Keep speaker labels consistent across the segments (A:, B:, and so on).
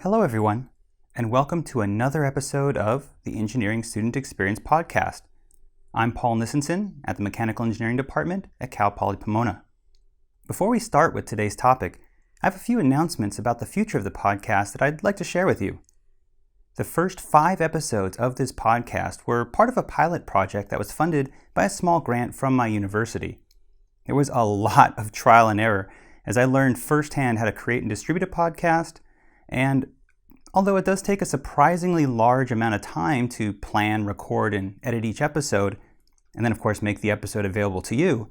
A: Hello everyone, and welcome to another episode of the Engineering Student Experience Podcast. I'm Paul Nissenson at the Mechanical Engineering Department at Cal Poly Pomona. Before we start with today's topic, I have a few announcements about the future of the podcast that I'd like to share with you. The first 5 episodes of this podcast were part of a pilot project that was funded by a small grant from my university. There was a lot of trial and error as I learned firsthand how to create and distribute a podcast, and although it does take a surprisingly large amount of time to plan, record, and edit each episode, and then of course make the episode available to you,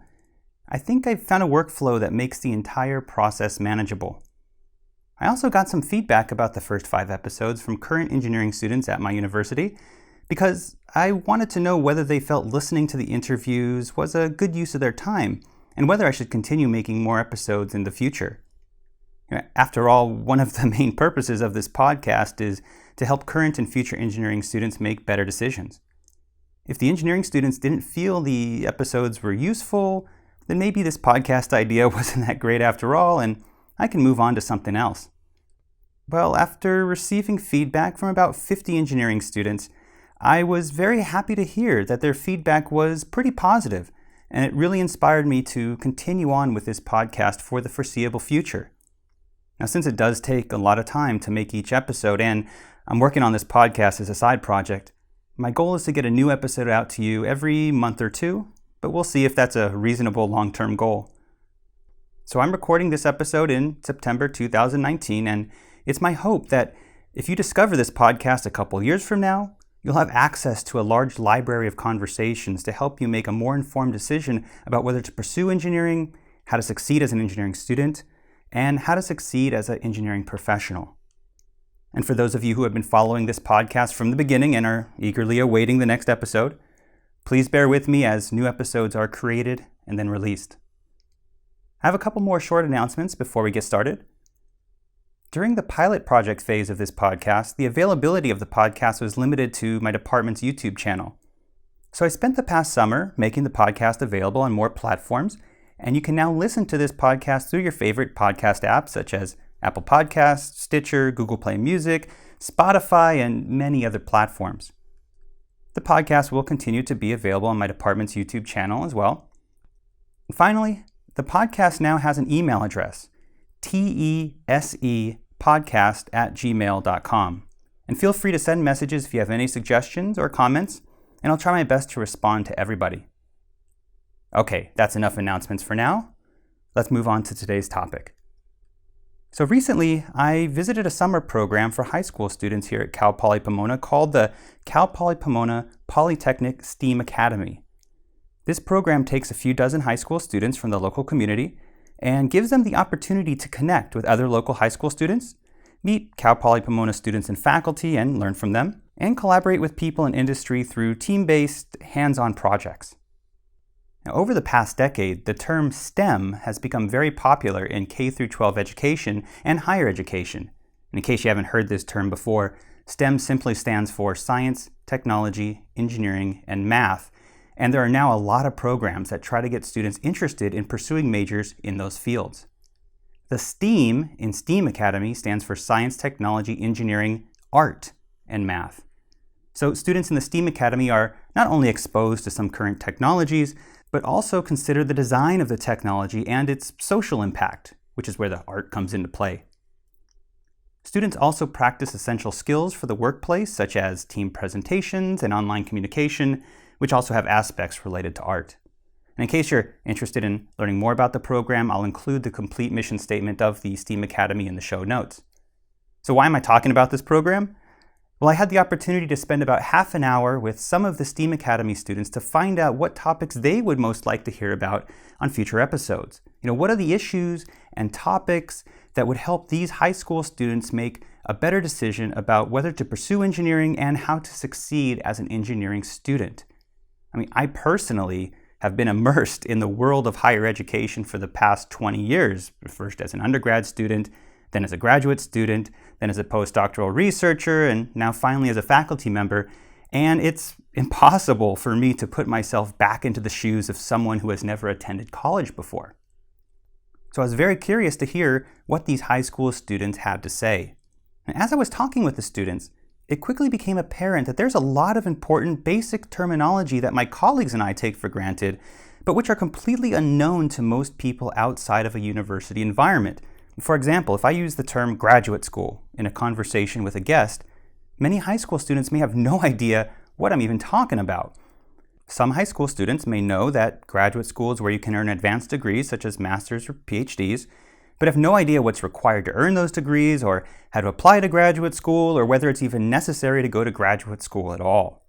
A: I think I've found a workflow that makes the entire process manageable. I also got some feedback about the first 5 episodes from current engineering students at my university because I wanted to know whether they felt listening to the interviews was a good use of their time and whether I should continue making more episodes in the future. After all, one of the main purposes of this podcast is to help current and future engineering students make better decisions. If the engineering students didn't feel the episodes were useful, then maybe this podcast idea wasn't that great after all, and I can move on to something else. Well, after receiving feedback from about 50 engineering students, I was very happy to hear that their feedback was pretty positive, and it really inspired me to continue on with this podcast for the foreseeable future. Now, since it does take a lot of time to make each episode, and I'm working on this podcast as a side project, my goal is to get a new episode out to you every month or 2, but we'll see if that's a reasonable long-term goal. So I'm recording this episode in September 2019, and it's my hope that if you discover this podcast a couple years from now, you'll have access to a large library of conversations to help you make a more informed decision about whether to pursue engineering, how to succeed as an engineering student, and how to succeed as an engineering professional. And for those of you who have been following this podcast from the beginning and are eagerly awaiting the next episode, please bear with me as new episodes are created and then released. I have a couple more short announcements before we get started. During the pilot project phase of this podcast, the availability of the podcast was limited to my department's YouTube channel. So I spent the past summer making the podcast available on more platforms, and you can now listen to this podcast through your favorite podcast apps such as Apple Podcasts, Stitcher, Google Play Music, Spotify, and many other platforms. The podcast will continue to be available on my department's YouTube channel as well. And finally, the podcast now has an email address, tesepodcast@gmail.com. And feel free to send messages if you have any suggestions or comments, and I'll try my best to respond to everybody. Okay, that's enough announcements for now. Let's move on to today's topic. So recently, I visited a summer program for high school students here at Cal Poly Pomona called the Cal Poly Pomona Polytechnic STEAM Academy. This program takes a few dozen high school students from the local community and gives them the opportunity to connect with other local high school students, meet Cal Poly Pomona students and faculty and learn from them, and collaborate with people in industry through team-based, hands-on projects. Now, over the past decade, the term STEM has become very popular in K-12 education and higher education. And in case you haven't heard this term before, STEM simply stands for Science, Technology, Engineering, and Math, and there are now a lot of programs that try to get students interested in pursuing majors in those fields. The STEAM in STEAM Academy stands for Science, Technology, Engineering, Art, and Math. So students in the STEAM Academy are not only exposed to some current technologies, but also consider the design of the technology and its social impact, which is where the art comes into play. Students also practice essential skills for the workplace, such as team presentations and online communication, which also have aspects related to art. And in case you're interested in learning more about the program, I'll include the complete mission statement of the STEAM Academy in the show notes. So why am I talking about this program? Well, I had the opportunity to spend about half an hour with some of the STEAM Academy students to find out what topics they would most like to hear about on future episodes. What are the issues and topics that would help these high school students make a better decision about whether to pursue engineering and how to succeed as an engineering student? I personally have been immersed in the world of higher education for the past 20 years, first as an undergrad student, then as a graduate student, then as a postdoctoral researcher, and now finally as a faculty member. And it's impossible for me to put myself back into the shoes of someone who has never attended college before. So I was very curious to hear what these high school students had to say. And as I was talking with the students, it quickly became apparent that there's a lot of important basic terminology that my colleagues and I take for granted, but which are completely unknown to most people outside of a university environment. For example, if I use the term graduate school in a conversation with a guest, many high school students may have no idea what I'm even talking about. Some high school students may know that graduate school is where you can earn advanced degrees such as master's or PhDs, but have no idea what's required to earn those degrees or how to apply to graduate school or whether it's even necessary to go to graduate school at all.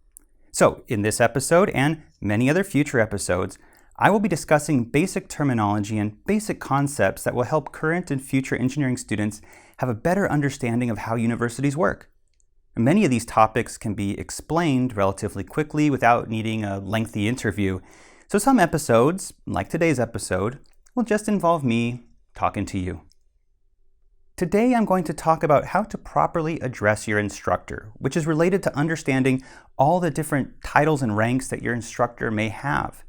A: So, in this episode and many other future episodes, I will be discussing basic terminology and basic concepts that will help current and future engineering students have a better understanding of how universities work. Many of these topics can be explained relatively quickly without needing a lengthy interview, so some episodes, like today's episode, will just involve me talking to you. Today I'm going to talk about how to properly address your instructor, which is related to understanding all the different titles and ranks that your instructor may have.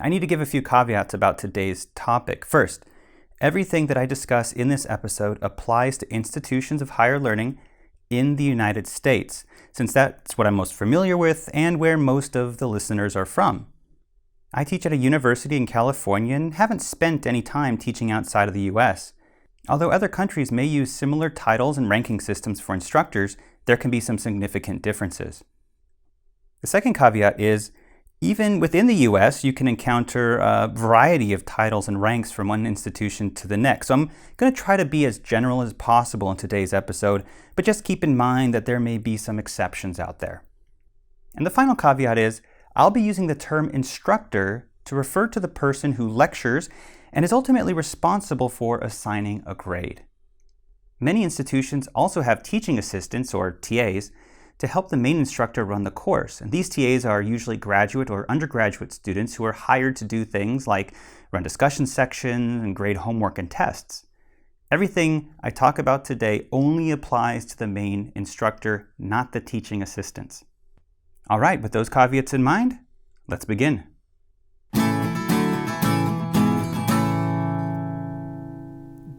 A: I need to give a few caveats about today's topic. First, everything that I discuss in this episode applies to institutions of higher learning in the United States, since that's what I'm most familiar with and where most of the listeners are from. I teach at a university in California and haven't spent any time teaching outside of the US. Although other countries may use similar titles and ranking systems for instructors, there can be some significant differences. The second caveat is, even within the US, you can encounter a variety of titles and ranks from one institution to the next. So I'm going to try to be as general as possible in today's episode, but just keep in mind that there may be some exceptions out there. And the final caveat is, I'll be using the term instructor to refer to the person who lectures and is ultimately responsible for assigning a grade. Many institutions also have teaching assistants, or TAs, to help the main instructor run the course. And these TAs are usually graduate or undergraduate students who are hired to do things like run discussion sections and grade homework and tests. Everything I talk about today only applies to the main instructor, not the teaching assistants. All right, with those caveats in mind, let's begin.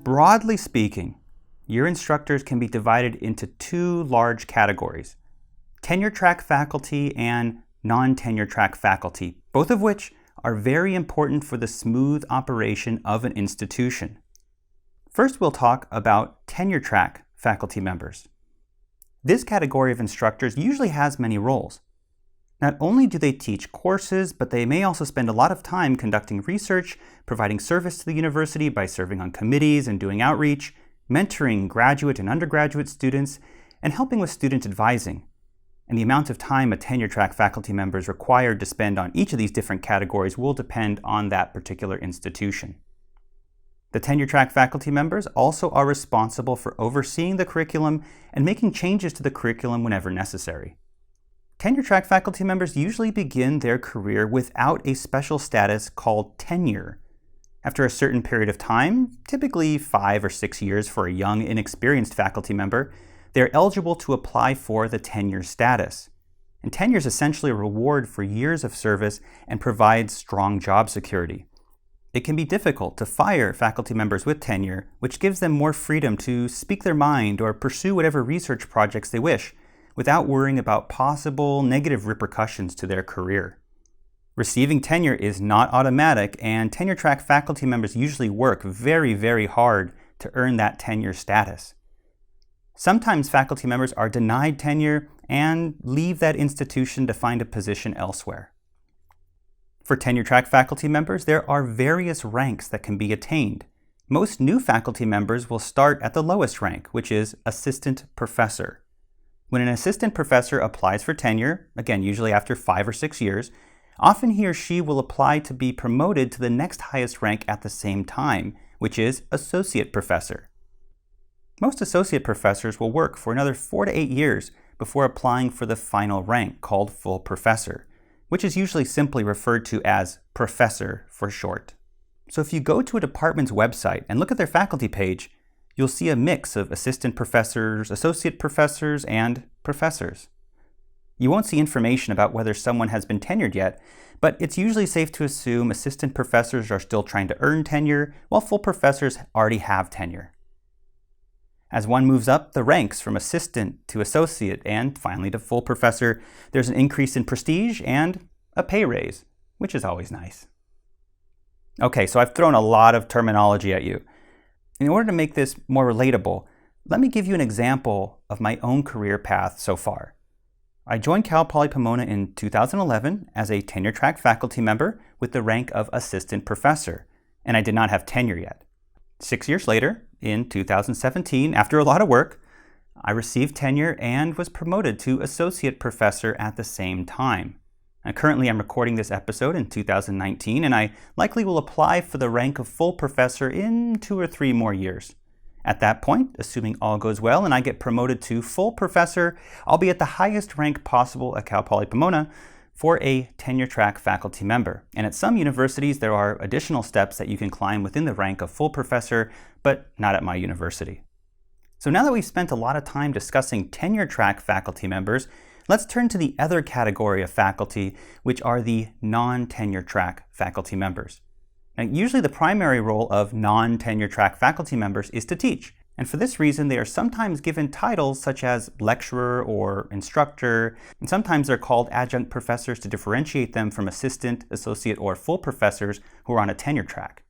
A: Broadly speaking, your instructors can be divided into two large categories: tenure-track faculty and non-tenure-track faculty, both of which are very important for the smooth operation of an institution. First, we'll talk about tenure-track faculty members. This category of instructors usually has many roles. Not only do they teach courses, but they may also spend a lot of time conducting research, providing service to the university by serving on committees and doing outreach, mentoring graduate and undergraduate students, and helping with student advising. And the amount of time a tenure-track faculty member is required to spend on each of these different categories will depend on that particular institution. The tenure-track faculty members also are responsible for overseeing the curriculum and making changes to the curriculum whenever necessary. Tenure-track faculty members usually begin their career without a special status called tenure. After a certain period of time, typically 5 or 6 years for a young, inexperienced faculty member, they are eligible to apply for the tenure status. And tenure is essentially a reward for years of service and provides strong job security. It can be difficult to fire faculty members with tenure, which gives them more freedom to speak their mind or pursue whatever research projects they wish, without worrying about possible negative repercussions to their career. Receiving tenure is not automatic, and tenure-track faculty members usually work very, very hard to earn that tenure status. Sometimes faculty members are denied tenure and leave that institution to find a position elsewhere. For tenure-track faculty members, there are various ranks that can be attained. Most new faculty members will start at the lowest rank, which is assistant professor. When an assistant professor applies for tenure, again usually after 5 or 6 years, often he or she will apply to be promoted to the next highest rank at the same time, which is associate professor. Most associate professors will work for another 4 to 8 years before applying for the final rank, called full professor, which is usually simply referred to as professor for short. So if you go to a department's website and look at their faculty page, you'll see a mix of assistant professors, associate professors, and professors. You won't see information about whether someone has been tenured yet, but it's usually safe to assume assistant professors are still trying to earn tenure, while full professors already have tenure. As one moves up the ranks from assistant to associate and finally to full professor, there's an increase in prestige and a pay raise, which is always nice. Okay, so I've thrown a lot of terminology at you. In order to make this more relatable, let me give you an example of my own career path so far. I joined Cal Poly Pomona in 2011 as a tenure-track faculty member with the rank of assistant professor, and I did not have tenure yet. 6 years later, in 2017, after a lot of work, I received tenure and was promoted to associate professor at the same time. And currently, I'm recording this episode in 2019, and I likely will apply for the rank of full professor in 2 or 3 more years. At that point, assuming all goes well and I get promoted to full professor, I'll be at the highest rank possible at Cal Poly Pomona for a tenure-track faculty member. And at some universities, there are additional steps that you can climb within the rank of full professor, but not at my university. So now that we've spent a lot of time discussing tenure-track faculty members, let's turn to the other category of faculty, which are the non-tenure track faculty members. Now, usually the primary role of non-tenure track faculty members is to teach, and for this reason they are sometimes given titles such as lecturer or instructor, and sometimes they're called adjunct professors to differentiate them from assistant, associate, or full professors who are on a tenure track.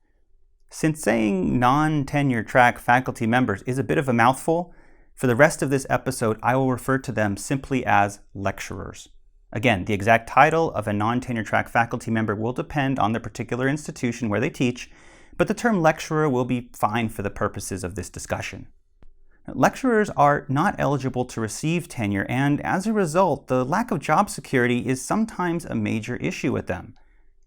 A: Since saying non-tenure track faculty members is a bit of a mouthful, for the rest of this episode, I will refer to them simply as lecturers. Again, the exact title of a non-tenure track faculty member will depend on the particular institution where they teach, but the term lecturer will be fine for the purposes of this discussion. Lecturers are not eligible to receive tenure, and as a result, the lack of job security is sometimes a major issue with them.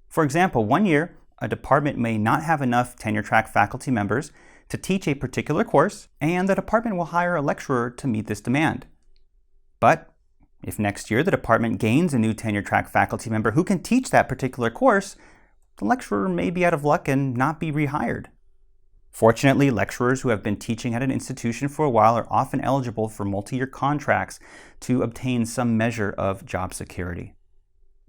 A: For example, one year, a department may not have enough tenure track faculty members to teach a particular course, and the department will hire a lecturer to meet this demand. But if next year the department gains a new tenure track faculty member who can teach that particular course, the lecturer may be out of luck and not be rehired. Fortunately, lecturers who have been teaching at an institution for a while are often eligible for multi-year contracts to obtain some measure of job security.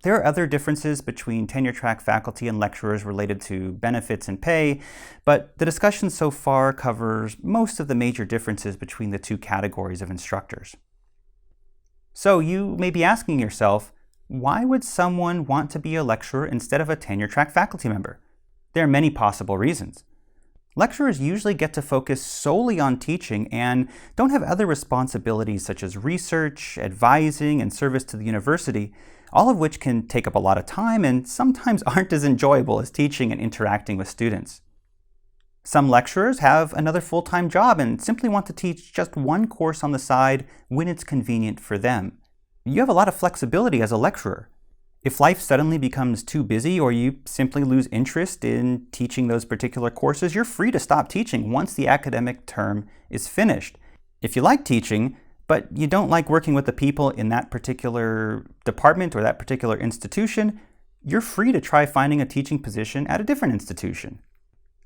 A: There are other differences between tenure-track faculty and lecturers related to benefits and pay, but the discussion so far covers most of the major differences between the two categories of instructors. So you may be asking yourself, why would someone want to be a lecturer instead of a tenure-track faculty member? There are many possible reasons. Lecturers usually get to focus solely on teaching and don't have other responsibilities such as research, advising, and service to the university, all of which can take up a lot of time and sometimes aren't as enjoyable as teaching and interacting with students. Some lecturers have another full-time job and simply want to teach just one course on the side when it's convenient for them. You have a lot of flexibility as a lecturer. If life suddenly becomes too busy or you simply lose interest in teaching those particular courses, you're free to stop teaching once the academic term is finished. If you like teaching, but you don't like working with the people in that particular department or that particular institution, you're free to try finding a teaching position at a different institution.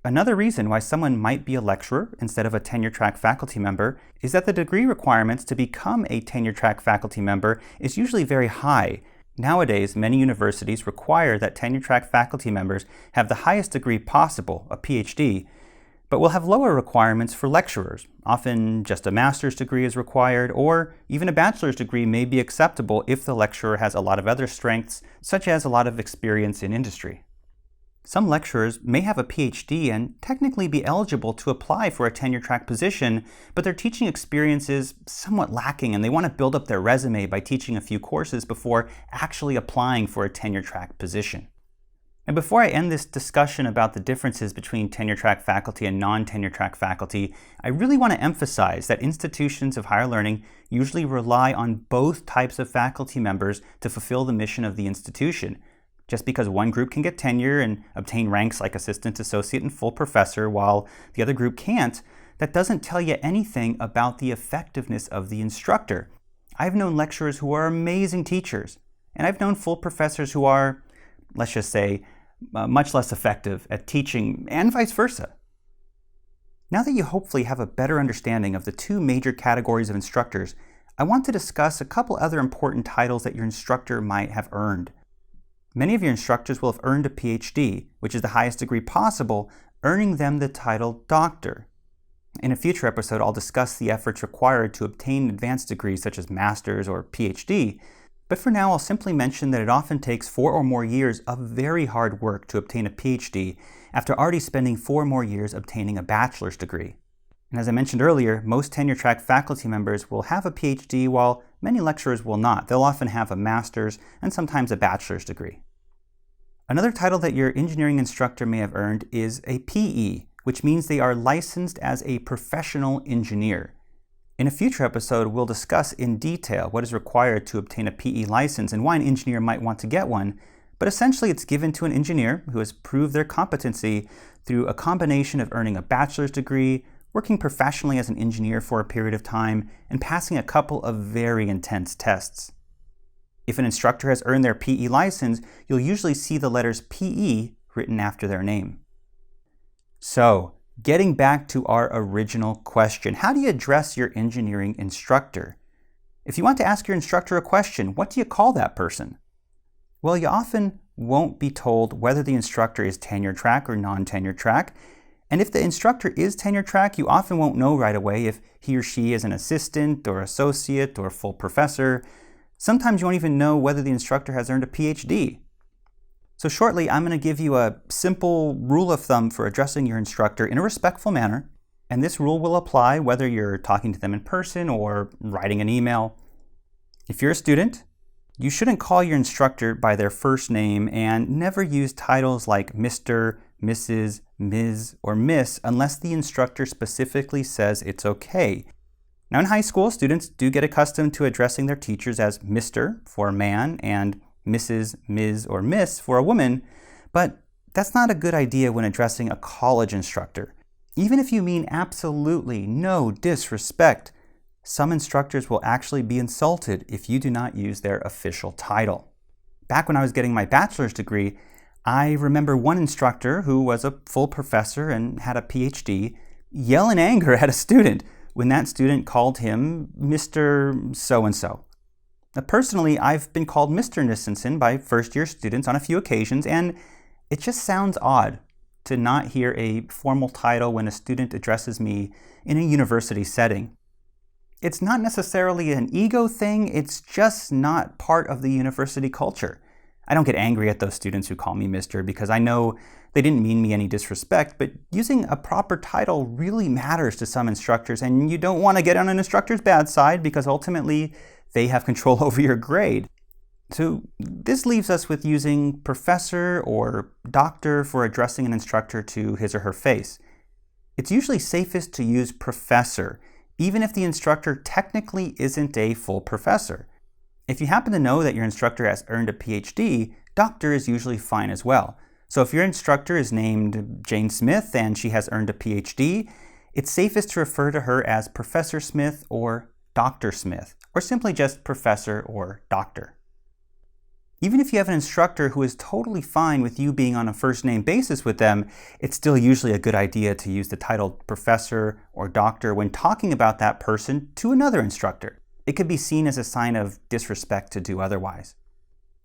A: Another reason why someone might be a lecturer instead of a tenure-track faculty member is that the degree requirements to become a tenure-track faculty member is usually very high. Nowadays, many universities require that tenure-track faculty members have the highest degree possible, a PhD, but will have lower requirements for lecturers. Often just a master's degree is required, or even a bachelor's degree may be acceptable if the lecturer has a lot of other strengths, such as a lot of experience in industry. Some lecturers may have a PhD and technically be eligible to apply for a tenure-track position, but their teaching experience is somewhat lacking and they want to build up their resume by teaching a few courses before actually applying for a tenure-track position. And before I end this discussion about the differences between tenure-track faculty and non-tenure-track faculty, I really want to emphasize that institutions of higher learning usually rely on both types of faculty members to fulfill the mission of the institution. Just because one group can get tenure and obtain ranks like assistant, associate, and full professor while the other group can't, that doesn't tell you anything about the effectiveness of the instructor. I've known lecturers who are amazing teachers, and I've known full professors who are, let's just say, much less effective at teaching, and vice versa. Now that you hopefully have a better understanding of the two major categories of instructors, I want to discuss a couple other important titles that your instructor might have earned. Many of your instructors will have earned a PhD, which is the highest degree possible, earning them the title doctor. In a future episode, I'll discuss the efforts required to obtain advanced degrees such as master's or PhD, but for now I'll simply mention that it often takes 4 or more years of very hard work to obtain a PhD after already spending 4 more years obtaining a bachelor's degree. And as I mentioned earlier, most tenure-track faculty members will have a PhD while many lecturers will not. They'll often have a master's and sometimes a bachelor's degree. Another title that your engineering instructor may have earned is a PE, which means they are licensed as a professional engineer. In a future episode, we'll discuss in detail what is required to obtain a PE license and why an engineer might want to get one, but essentially it's given to an engineer who has proved their competency through a combination of earning a bachelor's degree, working professionally as an engineer for a period of time, and passing a couple of very intense tests. If an instructor has earned their PE license, you'll usually see the letters PE written after their name. So, getting back to our original question, how do you address your engineering instructor? If you want to ask your instructor a question, what do you call that person? Well, you often won't be told whether the instructor is tenure track or non-tenure track. And if the instructor is tenure track, you often won't know right away if he or she is an assistant or associate or full professor. Sometimes you won't even know whether the instructor has earned a PhD. So shortly, I'm going to give you a simple rule of thumb for addressing your instructor in a respectful manner, and this rule will apply whether you're talking to them in person or writing an email. If you're a student, you shouldn't call your instructor by their first name and never use titles like Mr., Mrs., Ms., or Miss unless the instructor specifically says it's okay. Now in high school, students do get accustomed to addressing their teachers as Mr. for a man and Mrs., Ms., or Miss for a woman, but that's not a good idea when addressing a college instructor. Even if you mean absolutely no disrespect, some instructors will actually be insulted if you do not use their official title. Back when I was getting my bachelor's degree, I remember one instructor who was a full professor and had a PhD yell in anger at a student when that student called him Mr. So-and-so. Now, personally, I've been called Mr. Nissenson by first-year students on a few occasions, and it just sounds odd to not hear a formal title when a student addresses me in a university setting. It's not necessarily an ego thing, it's just not part of the university culture. I don't get angry at those students who call me Mr. because I know they didn't mean me any disrespect, but using a proper title really matters to some instructors, and you don't want to get on an instructor's bad side because ultimately they have control over your grade. So this leaves us with using professor or doctor for addressing an instructor to his or her face. It's usually safest to use professor, even if the instructor technically isn't a full professor. If you happen to know that your instructor has earned a PhD, doctor is usually fine as well. So if your instructor is named Jane Smith and she has earned a PhD, it's safest to refer to her as Professor Smith or Dr. Smith, or simply just professor or doctor. Even if you have an instructor who is totally fine with you being on a first-name basis with them, it's still usually a good idea to use the title professor or doctor when talking about that person to another instructor. It could be seen as a sign of disrespect to do otherwise.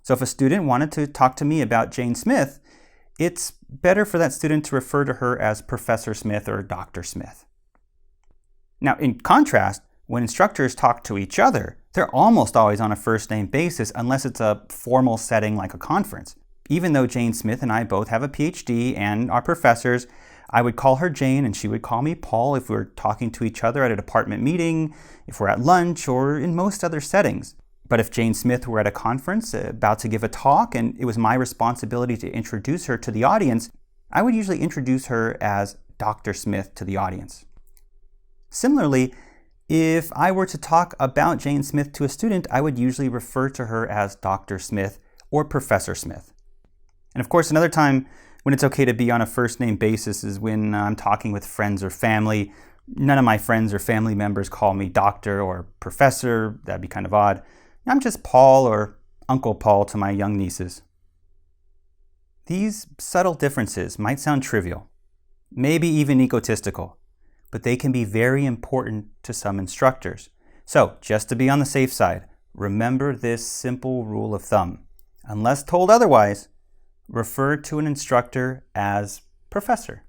A: So if a student wanted to talk to me about Jane Smith, it's better for that student to refer to her as Professor Smith or Dr. Smith. Now, in contrast, when instructors talk to each other, they're almost always on a first-name basis unless it's a formal setting like a conference. Even though Jane Smith and I both have a PhD and are professors, I would call her Jane and she would call me Paul if we were talking to each other at a department meeting, if we're at lunch, or in most other settings. But if Jane Smith were at a conference about to give a talk and it was my responsibility to introduce her to the audience, I would usually introduce her as Dr. Smith to the audience. Similarly, if I were to talk about Jane Smith to a student, I would usually refer to her as Dr. Smith or Professor Smith. And of course, another time when it's okay to be on a first-name basis is when I'm talking with friends or family. None of my friends or family members call me doctor or professor. That'd be kind of odd. I'm just Paul or Uncle Paul to my young nieces. These subtle differences might sound trivial, maybe even egotistical, but they can be very important to some instructors. So, just to be on the safe side, remember this simple rule of thumb. Unless told otherwise, refer to an instructor as professor.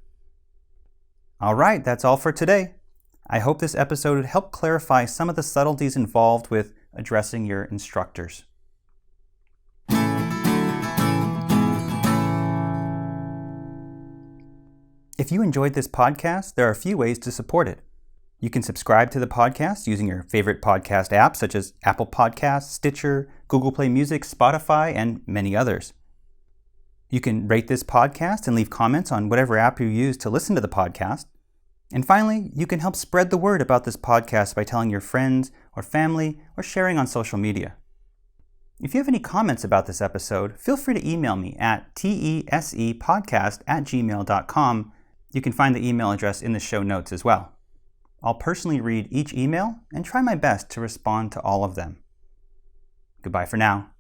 A: All right, that's all for today. I hope this episode helped clarify some of the subtleties involved with addressing your instructors. If you enjoyed this podcast, there are a few ways to support it. You can subscribe to the podcast using your favorite podcast apps such as Apple Podcasts, Stitcher, Google Play Music, Spotify, and many others. You can rate this podcast and leave comments on whatever app you use to listen to the podcast. And finally, you can help spread the word about this podcast by telling your friends or family or sharing on social media. If you have any comments about this episode, feel free to email me at tesepodcast@gmail.com. You can find the email address in the show notes as well. I'll personally read each email and try my best to respond to all of them. Goodbye for now.